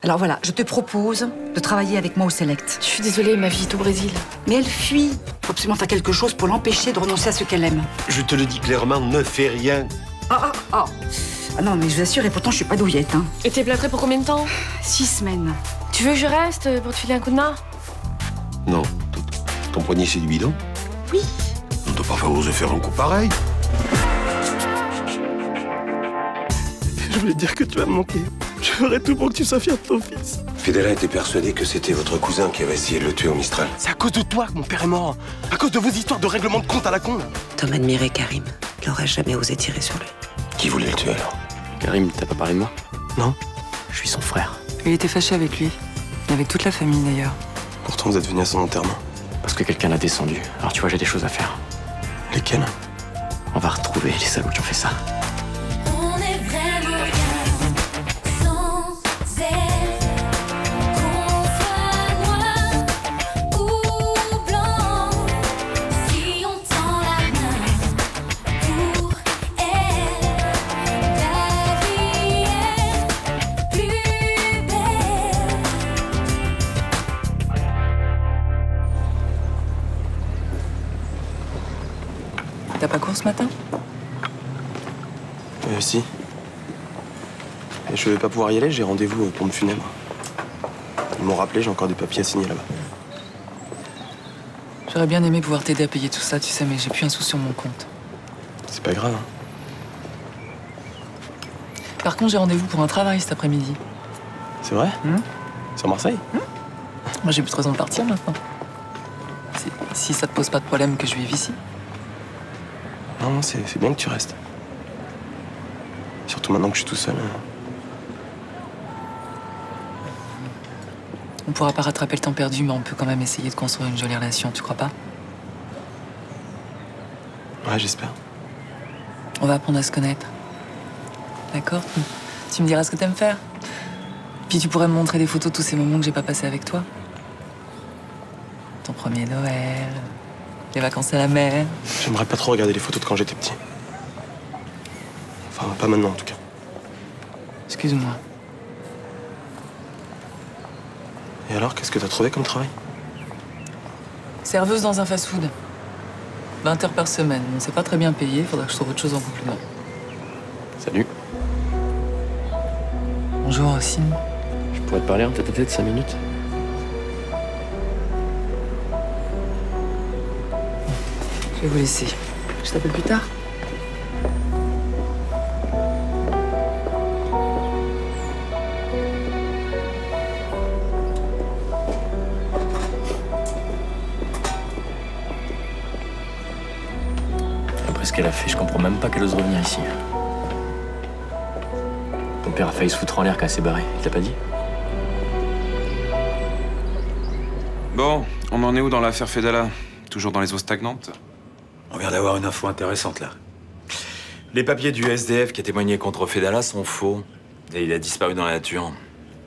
Alors voilà, je te propose de travailler avec moi au Select. Je suis désolée, ma vie est au Brésil. Mais elle fuit. Faut absolument faire quelque chose pour l'empêcher de renoncer à ce qu'elle aime. Je te le dis clairement, ne fais rien. Ah non, mais je vous assure, et pourtant je suis pas douillette, hein. Et t'es plâtrée pour combien de temps? 6 semaines. Tu veux que je reste pour te filer un coup de main? Non, ton poignet c'est du bidon. Oui. On ne doit pas faire oser faire un coup pareil. Je voulais te dire que tu vas me manquer. Je ferai tout pour que tu sois fier de ton fils. Fidela était persuadé que c'était votre cousin qui avait essayé de le tuer au Mistral. C'est à cause de toi que mon père est mort. À cause de vos histoires de règlement de compte à la con. Tom admirait Karim. Il n'aurait jamais osé tirer sur lui. Qui voulait le tuer alors? Karim, t'as pas parlé de moi? Non. Je suis son frère. Il était fâché avec lui. Et avec toute la famille d'ailleurs. Pourtant, vous êtes venu à son enterrement. Parce que quelqu'un l'a descendu. Alors tu vois, j'ai des choses à faire. Lesquels? On va retrouver les salauds qui ont fait ça. On est vraiment bien sans elle. Qu'on soit noir ou blanc, si on tend la main pour elle, la vie est plus belle. T'as pas cours ce matin? Si. Et je vais pas pouvoir y aller, j'ai rendez-vous au pompe funèbre. Ils m'ont rappelé, j'ai encore des papiers à signer là-bas. J'aurais bien aimé pouvoir t'aider à payer tout ça, tu sais, mais j'ai plus un sou sur mon compte. C'est pas grave, hein. Par contre, j'ai rendez-vous pour un travail cet après-midi. C'est vrai? Sur Marseille? Moi, j'ai plus trop besoin de partir maintenant. Si ça te pose pas de problème que je vive ici. Non, c'est bien que tu restes. Surtout maintenant que je suis tout seul. On pourra pas rattraper le temps perdu, mais on peut quand même essayer de construire une jolie relation, tu crois pas? Ouais, j'espère. On va apprendre à se connaître. D'accord? Tu me diras ce que t'aimes faire. Puis tu pourrais me montrer des photos de tous ces moments que j'ai pas passés avec toi. Ton premier Noël, les vacances à la mer. J'aimerais pas trop regarder les photos de quand j'étais petit. Enfin, pas maintenant en tout cas. Excuse-moi. Et alors, qu'est-ce que t'as trouvé comme travail? Serveuse dans un fast-food. 20 heures par semaine. Bon, c'est pas très bien payé, faudra que je trouve autre chose en complément. Salut. Bonjour, Ossine. Je pourrais te parler en tête-à-tête 5 minutes? Je vais vous laisser. Je t'appelle plus tard. Après ce qu'elle a fait, je comprends même pas qu'elle ose revenir ici. Ton père a failli se foutre en l'air quand elle s'est barrée. Il t'a pas dit? Bon, on en est où dans l'affaire Fedala? Toujours dans les eaux stagnantes? On vient d'avoir une info intéressante, là. Les papiers du SDF qui a témoigné contre Fedala sont faux. Et il a disparu dans la nature.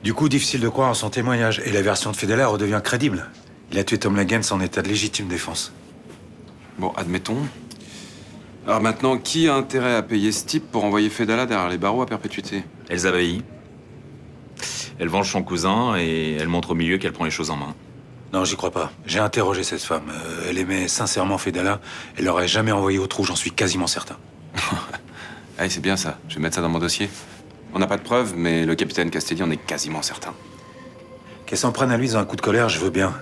Du coup, difficile de croire en son témoignage. Et la version de Fedala redevient crédible. Il a tué Tom Lagens en état de légitime défense. Bon, admettons. Alors maintenant, qui a intérêt à payer ce type pour envoyer Fedala derrière les barreaux à perpétuité? Elsa Bailly. Elle venge son cousin et elle montre au milieu qu'elle prend les choses en main. Non, j'y crois pas. J'ai interrogé cette femme. Elle aimait sincèrement Fedala. Elle l'aurait jamais envoyé au trou, j'en suis quasiment certain. Allez, c'est bien ça. Je vais mettre ça dans mon dossier. On n'a pas de preuves, mais le capitaine Castelli en est quasiment certain. Qu'elle s'en prenne à lui dans un coup de colère, je veux bien.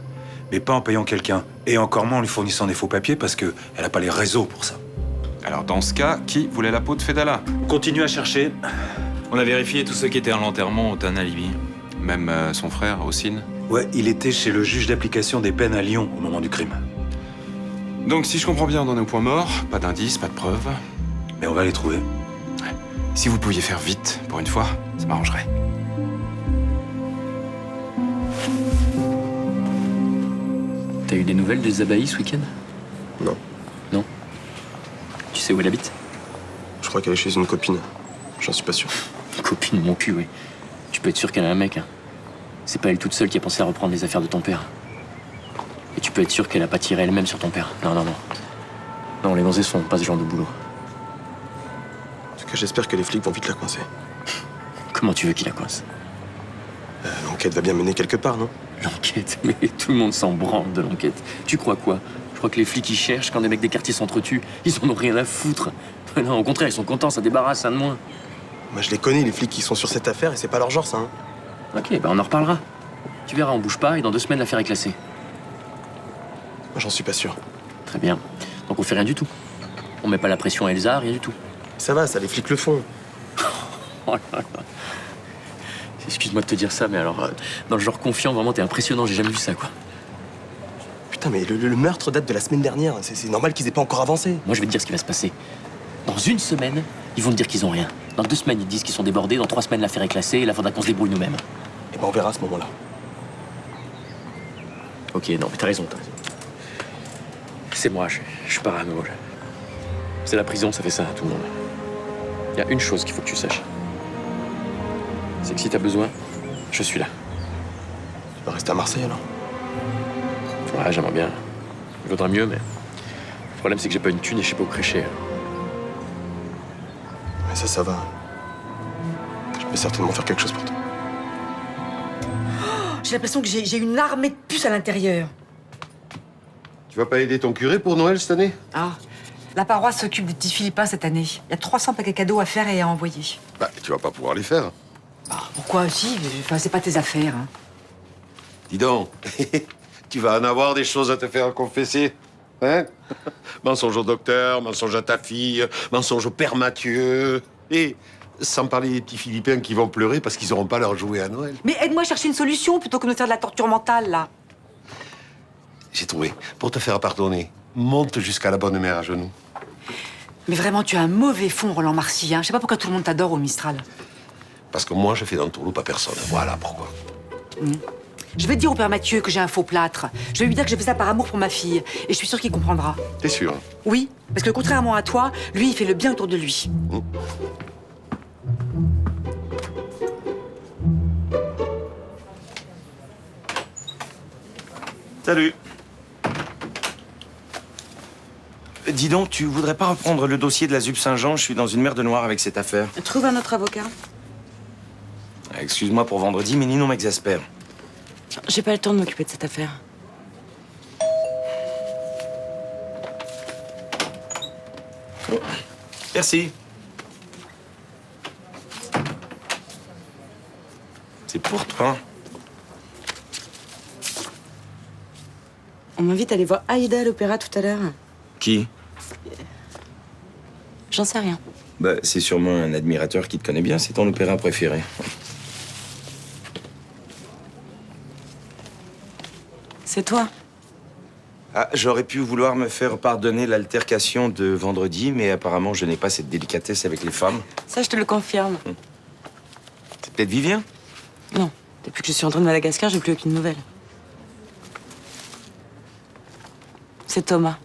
Mais pas en payant quelqu'un. Et encore moins en lui fournissant des faux papiers parce qu'elle a pas les réseaux pour ça. Alors dans ce cas, qui voulait la peau de Fedala? Continue à chercher. On a vérifié tous ceux qui étaient à l'enterrement ont un alibi. Même son frère, Ossine? Ouais, il était chez le juge d'application des peines à Lyon au moment du crime. Donc si je comprends bien, on en est au point mort. Pas d'indices, pas de preuves. Mais on va les trouver. Si vous pouviez faire vite, pour une fois, ça m'arrangerait. T'as eu des nouvelles des Abailly ce week-end? Non. Non? Tu sais où elle habite? Je crois qu'elle est chez une copine. J'en suis pas sûr. Copine, mon cul, oui. Tu peux être sûr qu'elle a un mec, hein. C'est pas elle toute seule qui a pensé à reprendre les affaires de ton père. Et tu peux être sûr qu'elle a pas tiré elle-même sur ton père. Non, non, non. Non, les gonzesses font pas ce genre de boulot. En tout cas, j'espère que les flics vont vite la coincer. Comment tu veux qu'il la coince? L'enquête va bien mener quelque part, non? L'enquête? Mais tout le monde s'en branle de l'enquête. Tu crois quoi? Je crois que les flics, ils cherchent quand des mecs des quartiers s'entretuent. Ils en ont rien à foutre. Non, au contraire, ils sont contents, ça débarrasse un de moins. Moi, je les connais, les flics qui sont sur cette affaire, et c'est pas leur genre, ça, hein. Ok, on en reparlera. Tu verras, on bouge pas, et dans 2 semaines, l'affaire est classée. Moi, j'en suis pas sûr. Très bien. Donc on fait rien du tout. On met pas la pression à Elsa, rien du tout. Ça va, ça, les flics le font. Oh là là. Excuse-moi de te dire ça, mais alors, dans le genre confiant, vraiment, t'es impressionnant, j'ai jamais vu ça, quoi. Putain, mais le meurtre date de la semaine dernière. C'est normal qu'ils aient pas encore avancé. Moi, je vais te dire ce qui va se passer. Dans 1 semaine, ils vont te dire qu'ils ont rien. Dans 2 semaines, ils te disent qu'ils sont débordés. Dans 3 semaines, l'affaire est classée, et là, faudra qu'on se débrouille nous-mêmes. Et ben, on verra à ce moment-là. Ok, non, mais t'as raison, t'as raison. C'est moi, je suis parano. C'est la prison, ça fait ça à tout le monde. Il y a une chose qu'il faut que tu saches. C'est que si t'as besoin, je suis là. Tu vas rester à Marseille, alors? Ouais, j'aimerais bien. Il vaudrait mieux, mais... Le problème, c'est que j'ai pas une thune et je sais pas où crécher. Mais ça va. Je peux certainement faire quelque chose pour toi. J'ai l'impression que j'ai une armée de puces à l'intérieur. Tu vas pas aider ton curé pour Noël cette année? Ah, la paroisse s'occupe des petits Philippins cette année. Il y a 300 paquets cadeaux à faire et à envoyer. Bah, tu vas pas pouvoir les faire. Pourquoi aussi? Enfin, c'est pas tes affaires. Hein. Dis donc, tu vas en avoir des choses à te faire confesser. Hein? Mensonge au docteur, mensonge à ta fille, mensonge au père Mathieu. Et sans parler des petits Philippins qui vont pleurer parce qu'ils n'auront pas leur jouet à Noël. Mais aide-moi à chercher une solution plutôt que de me faire de la torture mentale, là. J'ai trouvé. Pour te faire pardonner, monte jusqu'à la bonne mère à genoux. Mais vraiment, tu as un mauvais fond, Roland Marcy. Hein. Je sais pas pourquoi tout le monde t'adore au Mistral. Parce que moi, je fais d'entourloupe à personne. Voilà pourquoi. Je vais dire au père Mathieu que j'ai un faux plâtre. Je vais lui dire que j'ai fait ça par amour pour ma fille. Et je suis sûre qu'il comprendra. T'es sûr? Oui, parce que contrairement à toi, lui, il fait le bien autour de lui. Salut. Dis donc, tu voudrais pas reprendre le dossier de la ZUP Saint-Jean? Je suis dans une mer de noir avec cette affaire. Trouve un autre avocat. Excuse-moi pour vendredi, mais Ninon m'exaspère. J'ai pas le temps de m'occuper de cette affaire. Merci. C'est pour toi. On m'invite à aller voir Aïda à l'opéra tout à l'heure. Qui? J'en sais rien. Bah, c'est sûrement un admirateur qui te connaît bien, c'est ton opéra préféré. C'est toi. Ah, j'aurais pu vouloir me faire pardonner l'altercation de vendredi, mais apparemment, je n'ai pas cette délicatesse avec les femmes. Ça, je te le confirme. C'est peut-être Vivien? Non. Depuis que je suis rentrée de Madagascar, j'ai plus aucune nouvelle. C'est Thomas.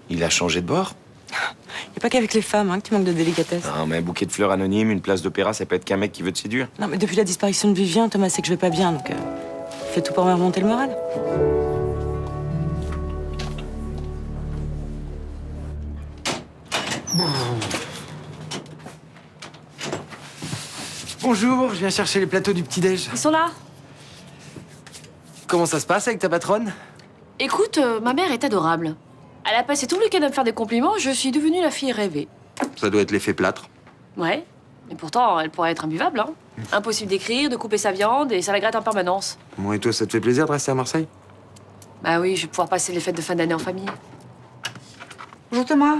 Il a changé de bord? Y a pas qu'avec les femmes hein, que tu manques de délicatesse. Non, mais un bouquet de fleurs anonyme, une place d'opéra, ça peut être qu'un mec qui veut te séduire. Non, mais depuis la disparition de Vivien, Thomas sait que je vais pas bien, donc il fait tout pour me remonter le moral. Bonjour, je viens chercher les plateaux du petit-déj. Ils sont là. Comment ça se passe avec ta patronne? Écoute, ma mère est adorable. Elle a passé tout le week-end à me faire des compliments, je suis devenue la fille rêvée. Ça doit être l'effet plâtre. Ouais, et pourtant, elle pourrait être imbuvable, hein. Impossible d'écrire, de couper sa viande, et ça la gratte en permanence. Bon, et toi, ça te fait plaisir de rester à Marseille? Bah oui, je vais pouvoir passer les fêtes de fin d'année en famille. Bonjour Thomas.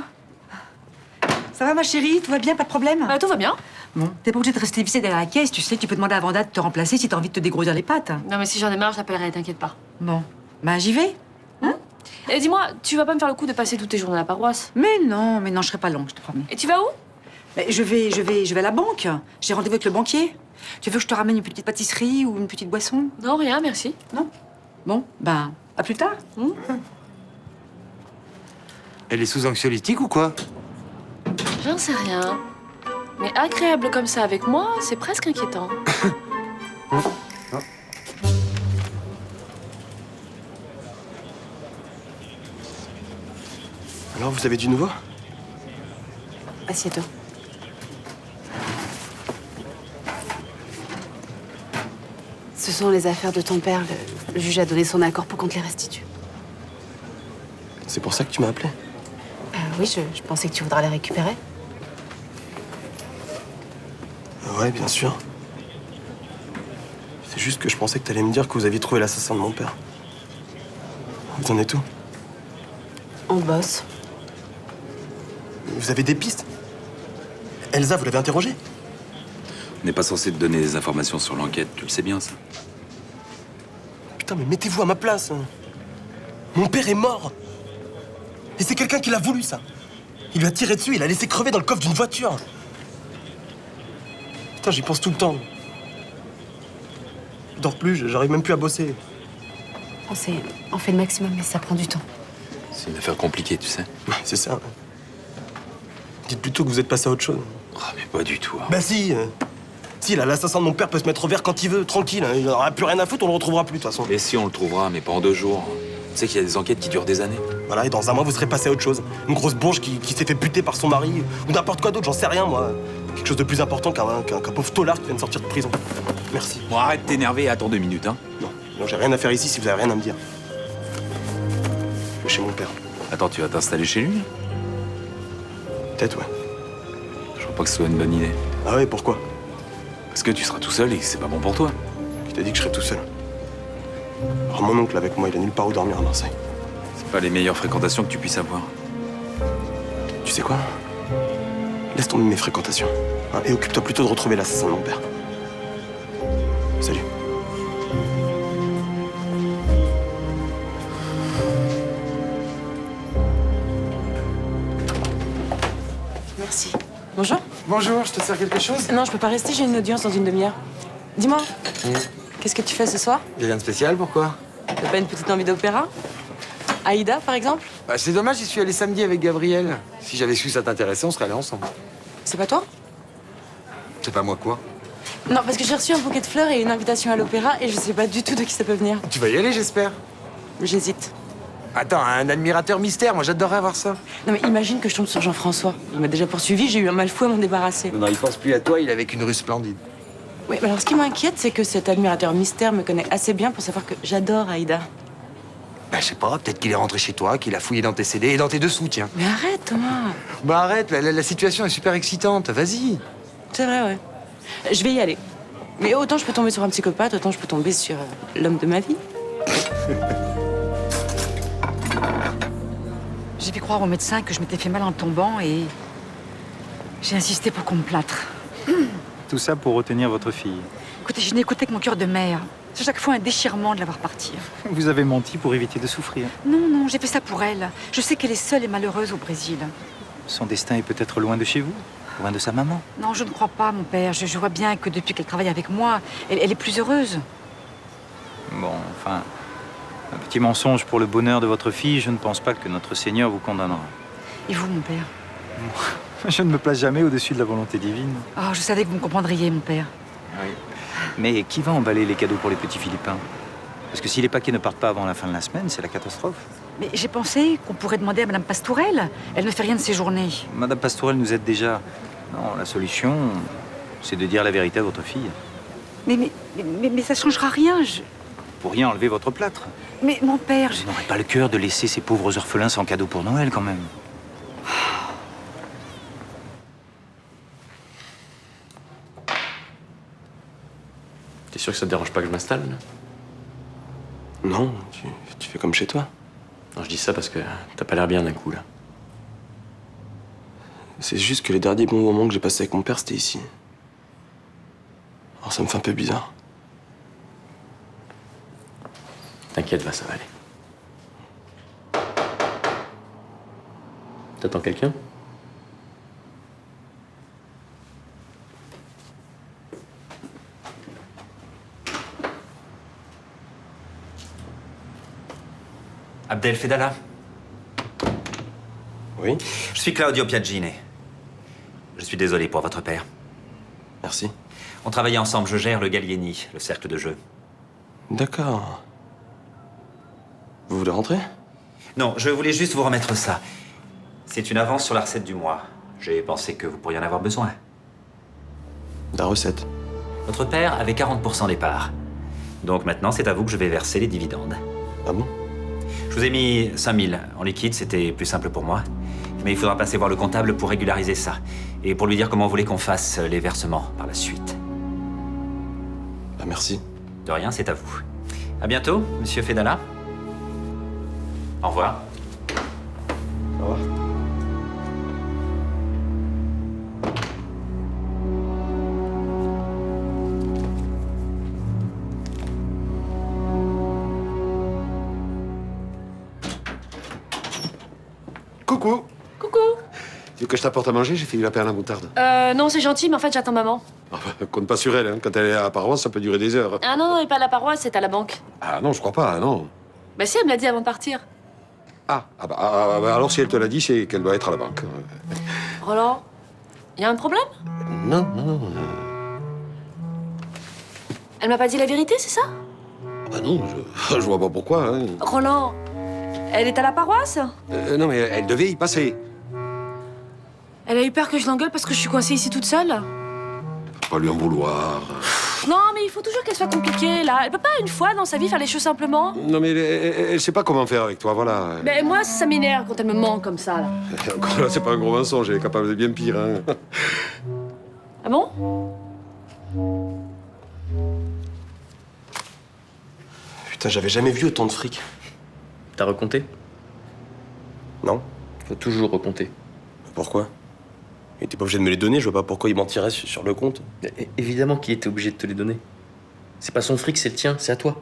Ça va ma chérie? Tout va bien? Pas de problème? Bah tout va bien. Bon, t'es pas obligé de rester vissé derrière la caisse, tu sais, tu peux demander à Vanda de te remplacer si t'as envie de te dégrossir les pattes. Non mais si j'en ai marre, je l'appellerai, t'inquiète pas. Bon, bah j'y vais. Et dis-moi, tu vas pas me faire le coup de passer toutes tes journées à la paroisse? Mais non, je serai pas longue, je te promets. Et tu vas où? Je vais à la banque. J'ai rendez-vous avec le banquier. Tu veux que je te ramène une petite pâtisserie ou une petite boisson? Non, rien, merci. Non? Bon, ben, à plus tard. Elle est sous anxiolytique ou quoi? J'en sais rien. Mais agréable comme ça avec moi, c'est presque inquiétant. Alors, vous avez du nouveau? Assieds-toi. Ce sont les affaires de ton père. Le juge a donné son accord pour qu'on te les restitue. C'est pour ça que tu m'as appelé? Oui, je pensais que tu voudras les récupérer. Ouais, bien sûr. C'est juste que je pensais que t'allais me dire que vous aviez trouvé l'assassin de mon père. Vous en êtes où? On bosse. Vous avez des pistes? Elsa, vous l'avez interrogée? On n'est pas censé te donner des informations sur l'enquête, tu le sais bien, ça. Putain, mais mettez-vous à ma place. Mon père est mort. Et c'est quelqu'un qui l'a voulu, ça. Il lui a tiré dessus, il l'a laissé crever dans le coffre d'une voiture. Putain, j'y pense tout le temps. Je dors plus, j'arrive même plus à bosser. On fait le maximum, mais ça prend du temps. C'est une affaire compliquée, tu sais. Ouais, c'est ça. Dites plutôt que vous êtes passé à autre chose. Oh, mais pas du tout. Bah si. Si, là, l'assassin de mon père peut se mettre au vert quand il veut, tranquille. Il n'aura plus rien à foutre, on le retrouvera plus, de toute façon. Et si on le trouvera, mais pas en 2 jours. Tu sais qu'il y a des enquêtes qui durent des années. Voilà, et dans un mois, vous serez passé à autre chose. Une grosse bourge qui s'est fait buter par son mari, ou n'importe quoi d'autre, j'en sais rien, moi. Quelque chose de plus important qu'un pauvre tolard qui vient de sortir de prison. Merci. Bon, arrête de t'énerver et attends 2 minutes, hein. Non, j'ai rien à faire ici si vous avez rien à me dire. Je vais chez mon père. Attends, tu vas t'installer chez lui? Peut-être, ouais. Je crois pas que ce soit une bonne idée. Ah ouais, pourquoi? Parce que tu seras tout seul et que c'est pas bon pour toi. Qui t'a dit que je serais tout seul? Alors, mon oncle avec moi, il a nulle part où dormir à Marseille. C'est pas les meilleures fréquentations que tu puisses avoir. Tu sais quoi? Laisse tomber mes fréquentations. Hein, et occupe-toi plutôt de retrouver l'assassin de mon père. Salut. Merci. Bonjour. Bonjour, je te sers quelque chose? Non, je peux pas rester, j'ai une audience dans une demi-heure. Dis-moi, qu'est-ce que tu fais ce soir? Y'a rien de spécial, pourquoi? T'as pas une petite envie d'opéra? Aïda, par exemple? Bah, c'est dommage, j'y suis allé samedi avec Gabriel. Si j'avais su que ça t'intéressait, on serait allés ensemble. C'est pas toi? C'est pas moi quoi? Non, parce que j'ai reçu un bouquet de fleurs et une invitation à l'opéra et je sais pas du tout de qui ça peut venir. Tu vas y aller, j'espère? J'hésite. Attends, un admirateur mystère, moi j'adorerais voir ça. Non mais imagine que je tombe sur Jean-François. Il m'a déjà poursuivi, j'ai eu un mal fou à m'en débarrasser. Non, il pense plus à toi, il est avec une rue splendide. Oui, mais alors ce qui m'inquiète, c'est que cet admirateur mystère me connaît assez bien pour savoir que j'adore Aïda. Bah, je sais pas, peut-être qu'il est rentré chez toi, qu'il a fouillé dans tes CD et dans tes dessous, tiens. Mais arrête, Thomas. Bah arrête, la situation est super excitante, vas-y. C'est vrai, ouais. Je vais y aller. Mais autant je peux tomber sur un psychopathe, autant je peux tomber sur l'homme de ma vie. J'ai fait croire au médecin que je m'étais fait mal en tombant et j'ai insisté pour qu'on me plâtre. Tout ça pour retenir votre fille. Écoutez, je n'ai écouté que mon cœur de mère. C'est chaque fois un déchirement de la voir partir. Vous avez menti pour éviter de souffrir. Non, j'ai fait ça pour elle. Je sais qu'elle est seule et malheureuse au Brésil. Son destin est peut-être loin de chez vous, loin de sa maman. Non, je ne crois pas, mon père. Je vois bien que depuis qu'elle travaille avec moi, elle est plus heureuse. Bon, enfin, un petit mensonge pour le bonheur de votre fille, je ne pense pas que notre Seigneur vous condamnera. Et vous, mon père? Je ne me place jamais au-dessus de la volonté divine. Oh, je savais que vous me comprendriez, mon père. Oui. Mais qui va emballer les cadeaux pour les petits Philippins? Parce que si les paquets ne partent pas avant la fin de la semaine, c'est la catastrophe. Mais j'ai pensé qu'on pourrait demander à Madame Pastourelle. Elle ne fait rien de ses journées. Madame Pastourelle nous aide déjà. Non, la solution, c'est de dire la vérité à votre fille. Mais ça ne changera rien. Pour rien enlever votre plâtre. Mais mon père, Je n'aurais pas le cœur de laisser ces pauvres orphelins sans cadeau pour Noël, quand même. T'es sûr que ça te dérange pas que je m'installe, là? Non, tu fais comme chez toi. Non, je dis ça parce que t'as pas l'air bien d'un coup, là. C'est juste que les derniers bons moments que j'ai passés avec mon père, c'était ici. Alors ça me fait un peu bizarre. T'inquiète, va, ça va aller. T'attends quelqu'un? Abdel Fedala. Oui? Je suis Claudio Piaggini. Je suis désolé pour votre père. Merci. On travaillait ensemble, je gère le Gallieni, le cercle de jeu. D'accord. Vous voulez rentrer? Non, je voulais juste vous remettre ça. C'est une avance sur la recette du mois. J'ai pensé que vous pourriez en avoir besoin. La recette? Votre père avait 40% des parts. Donc maintenant, c'est à vous que je vais verser les dividendes. Ah bon? Je vous ai mis 5 000 en liquide, c'était plus simple pour moi. Mais il faudra passer voir le comptable pour régulariser ça. Et pour lui dire comment vous voulez qu'on fasse les versements par la suite. Bah merci. De rien, c'est à vous. À bientôt, monsieur Fedala. Au revoir. Au revoir. Coucou. Coucou. Tu veux que je t'apporte à manger? J'ai fait du lapin à la moutarde. Non, c'est gentil, mais en fait, j'attends maman. Enfin, compte pas sur elle, hein. Quand elle est à la paroisse, ça peut durer des heures. Ah non, non, et pas à la paroisse, c'est à la banque. Ah non, je crois pas, non. Bah si, elle me l'a dit avant de partir. Bah, alors si elle te l'a dit, c'est qu'elle doit être à la banque. Roland, y a un problème? Non, non, non. Elle m'a pas dit la vérité, c'est ça? Bah non, je vois pas pourquoi. Hein. Roland, elle est à la paroisse? Non, mais elle devait y passer. Elle a eu peur que je l'engueule parce que je suis coincée ici toute seule? Pas lui en vouloir. Non, mais il faut toujours qu'elle soit compliquée, là. Elle peut pas, une fois dans sa vie, faire les choses simplement? Non, mais elle sait pas comment faire avec toi, voilà. Mais moi, ça m'énerve quand elle me ment comme ça, là. Encore là, c'est pas un gros mensonge, elle est capable de bien pire, hein. Ah bon? Putain, j'avais jamais vu autant de fric. T'as recompté? Non. Faut toujours recompter. Pourquoi? Il était pas obligé de me les donner, je vois pas pourquoi il mentirait sur le compte. Évidemment qu'il était obligé de te les donner. C'est pas son fric, c'est le tien, c'est à toi.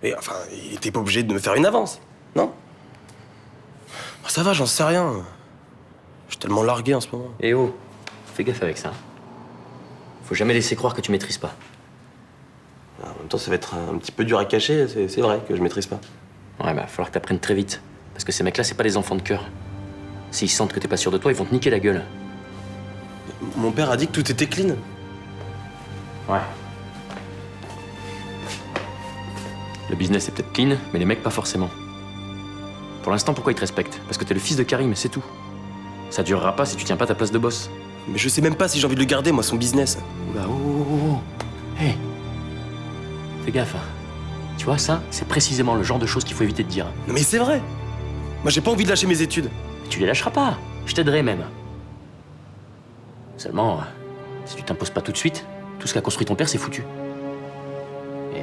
Mais enfin, il était pas obligé de me faire une avance, non? Ça va, j'en sais rien. Je suis tellement largué en ce moment. Eh oh, fais gaffe avec ça. Faut jamais laisser croire que tu maîtrises pas. En même temps, ça va être un petit peu dur à cacher, c'est vrai que je maîtrise pas. Ouais, bah, falloir que t'apprennes très vite. Parce que ces mecs-là, c'est pas des enfants de cœur. S'ils sentent que t'es pas sûr de toi, ils vont te niquer la gueule. Mon père a dit que tout était clean. Ouais. Le business est peut-être clean, mais les mecs pas forcément. Pour l'instant, pourquoi ils te respectent? Parce que t'es le fils de Karim, c'est tout. Ça durera pas si tu tiens pas ta place de boss. Mais je sais même pas si j'ai envie de le garder, moi, son business. Oula, oh. Hey. Fais gaffe, hein. Tu vois, ça, c'est précisément le genre de choses qu'il faut éviter de dire. Non mais c'est vrai. Moi, j'ai pas envie de lâcher mes études. Mais tu les lâcheras pas. Je t'aiderai même. Seulement, si tu t'imposes pas tout de suite, tout ce qu'a construit ton père, c'est foutu. Et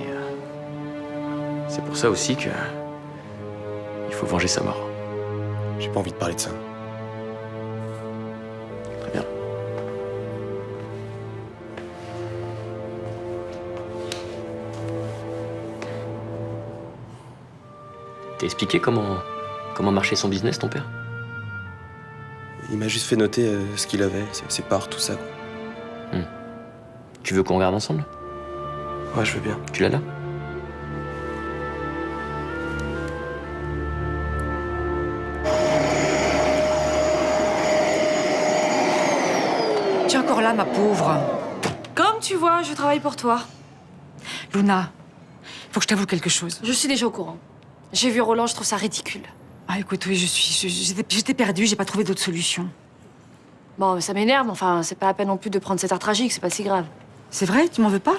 c'est pour ça aussi que il faut venger sa mort. J'ai pas envie de parler de ça. Très bien. T'as expliqué comment marchait son business, ton père? Il m'a juste fait noter ce qu'il avait, ses parts, tout ça. Tu veux qu'on regarde ensemble? Ouais, je veux bien. Tu l'as là? Tu es encore là, ma pauvre. Comme tu vois, je travaille pour toi. Luna, faut que je t'avoue quelque chose. Je suis déjà au courant. J'ai vu Roland, je trouve ça ridicule. Ah, écoute, oui, j'étais perdue, j'ai pas trouvé d'autre solution. Bon, mais ça m'énerve, enfin, c'est pas la peine non plus de prendre cet air tragique, c'est pas si grave. C'est vrai? Tu m'en veux pas?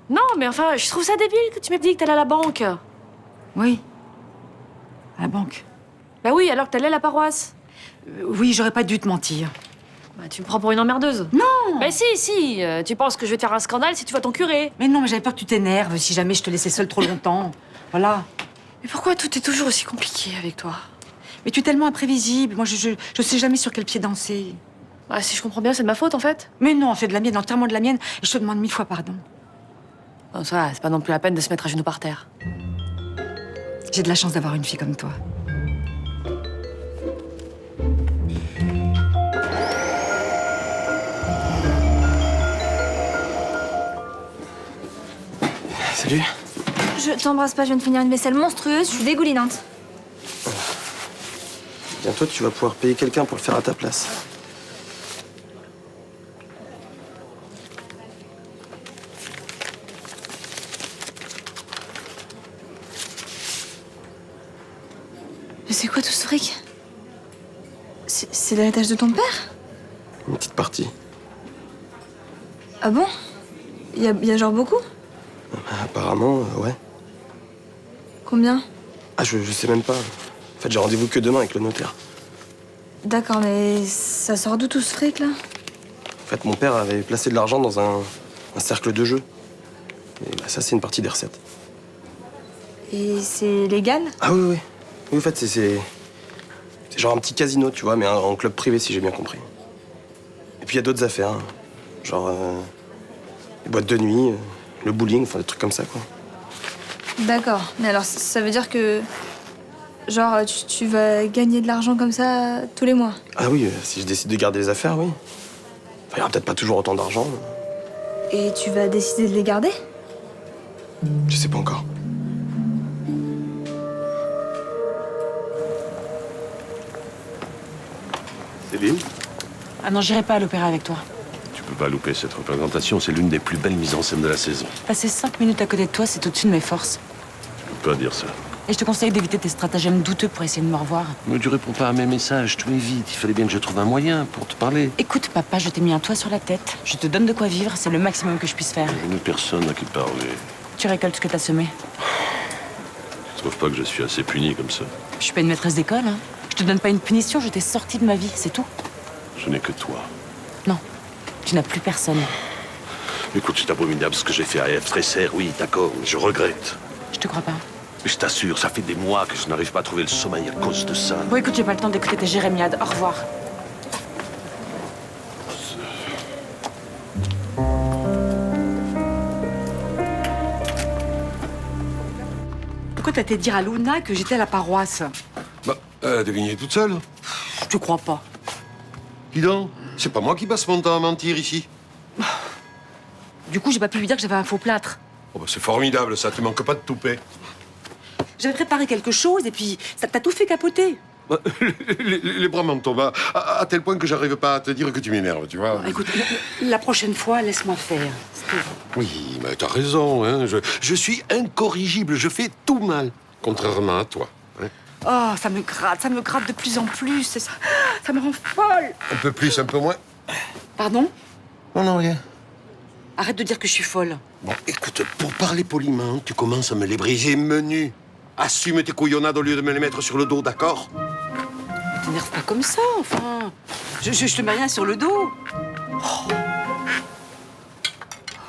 Non, mais enfin, je trouve ça débile que tu m'aies dit que t'allais à la banque. Oui. À la banque. Bah oui, alors que t'allais à la paroisse. Oui, j'aurais pas dû te mentir. Bah, tu me prends pour une emmerdeuse. Non! Bah si, tu penses que je vais te faire un scandale si tu vois ton curé. Mais non, mais j'avais peur que tu t'énerves si jamais je te laissais seule trop longtemps. Voilà. Mais pourquoi tout est toujours aussi compliqué avec toi? Mais tu es tellement imprévisible. Moi, je sais jamais sur quel pied danser. Ah, si je comprends bien, c'est de ma faute, en fait. Mais non, c'est de la mienne, entièrement de la mienne. Et je te demande 1000 fois pardon. Bon, ça, c'est pas non plus la peine de se mettre à genoux par terre. J'ai de la chance d'avoir une fille comme toi. Salut. Je t'embrasse pas, je viens de finir une vaisselle monstrueuse, je suis dégoulinante. Bientôt, tu vas pouvoir payer quelqu'un pour le faire à ta place. Mais c'est quoi tout ce fric? C'est l'héritage de ton père? Une petite partie. Ah bon? Il y a genre beaucoup? Apparemment, ouais. Combien? Ah, je sais même pas. En fait, j'ai rendez-vous que demain avec le notaire. D'accord, mais ça sort d'où tout ce fric, là? En fait, mon père avait placé de l'argent dans un cercle de jeu. Et bah, ça, c'est une partie des recettes. Et c'est légal? Ah oui, oui. Oui, en fait, c'est genre un petit casino, tu vois, mais en club privé, si j'ai bien compris. Et puis, il y a d'autres affaires, hein. Genre les boîtes de nuit, le bowling, enfin, des trucs comme ça, quoi. D'accord, mais alors ça veut dire que... Genre, tu vas gagner de l'argent comme ça tous les mois? Ah oui, si je décide de garder les affaires, oui. Enfin, il y aura peut-être pas toujours autant d'argent. Et tu vas décider de les garder? Je sais pas encore. Céline, Ah non, j'irai pas à l'opéra avec toi. tu peux pas louper cette représentation, c'est l'une des plus belles mises en scène de la saison. Passer 5 minutes à côté de toi, c'est au-dessus de mes forces. Tu peux pas dire ça. Et je te conseille d'éviter tes stratagèmes douteux pour essayer de me revoir. Mais tu réponds pas à mes messages, tu m'évites. Il fallait bien que je trouve un moyen pour te parler. Écoute, papa, je t'ai mis un toit sur la tête. Je te donne de quoi vivre, c'est le maximum que je puisse faire. Je n'ai personne à qui parler. Tu récoltes ce que t'as semé. Tu trouves pas que je suis assez puni comme ça? Je suis pas une maîtresse d'école, hein. Je te donne pas une punition, je t'ai sorti de ma vie, c'est tout. Je n'ai que toi. Non, tu n'as plus personne. Écoute, c'est abominable ce que j'ai fait à Eve. Très serre, oui, d'accord, mais je regrette. Je te crois pas. Mais je t'assure, ça fait des mois que je n'arrive pas à trouver le sommeil à cause de ça. Bon, écoute, j'ai pas le temps d'écouter tes jérémiades. Au revoir. Pourquoi t'as été dire à Luna que j'étais à la paroisse? Bah, elle a deviné toute seule. Je te crois pas. Dis donc, c'est pas moi qui passe mon temps à mentir ici. Du coup, j'ai pas pu lui dire que j'avais un faux plâtre. Oh bah, c'est formidable, ça te manque pas de toupet. J'avais préparé quelque chose et puis ça t'a tout fait capoter. Bah, les bras m'en tombent à tel point que j'arrive pas à te dire que tu m'énerves, tu vois. Écoute, la prochaine fois, laisse-moi faire. Oui, mais t'as raison, hein. Je suis incorrigible, je fais tout mal, contrairement à toi. Hein. Oh, ça me gratte de plus en plus. Ça me rend folle. Un peu plus, un peu moins. Pardon? Non, non, rien. Arrête de dire que je suis folle. Bon, écoute, pour parler poliment, tu commences à me les briser menus. Assume tes couillonnades au lieu de me les mettre sur le dos, d'accord? Ne t'énerve pas comme ça, enfin. Je te mets rien sur le dos. Oh.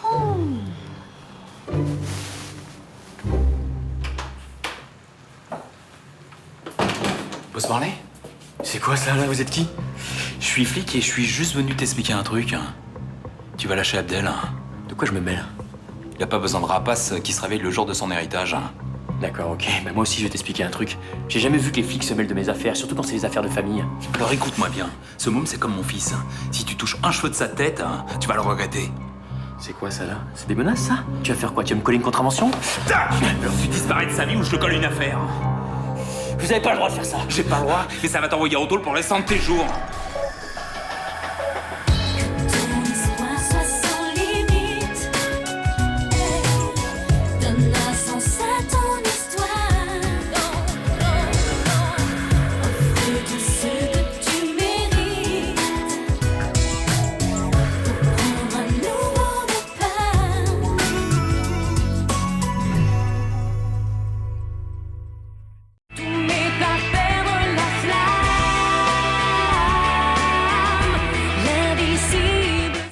Oh. Boss Marley? C'est quoi ça là? Vous êtes qui? Je suis flic et je suis juste venu t'expliquer un truc. Tu vas lâcher Abdel. De quoi je me mêle? Il a pas besoin de rapace qui se réveille le jour de son héritage. D'accord, ok. Bah moi aussi je vais t'expliquer un truc. J'ai jamais vu que les flics se mêlent de mes affaires, surtout quand c'est les affaires de famille. Alors écoute-moi bien, ce môme c'est comme mon fils. Si tu touches un cheveu de sa tête, tu vas le regretter. C'est quoi ça là? C'est des menaces ça? Tu vas faire quoi? Tu vas me coller une contravention? Alors tu disparais de sa vie ou je te colle une affaire. Vous avez pas le droit de faire ça. J'ai pas le droit, mais ça va t'envoyer en tôle pour le restant de tes jours.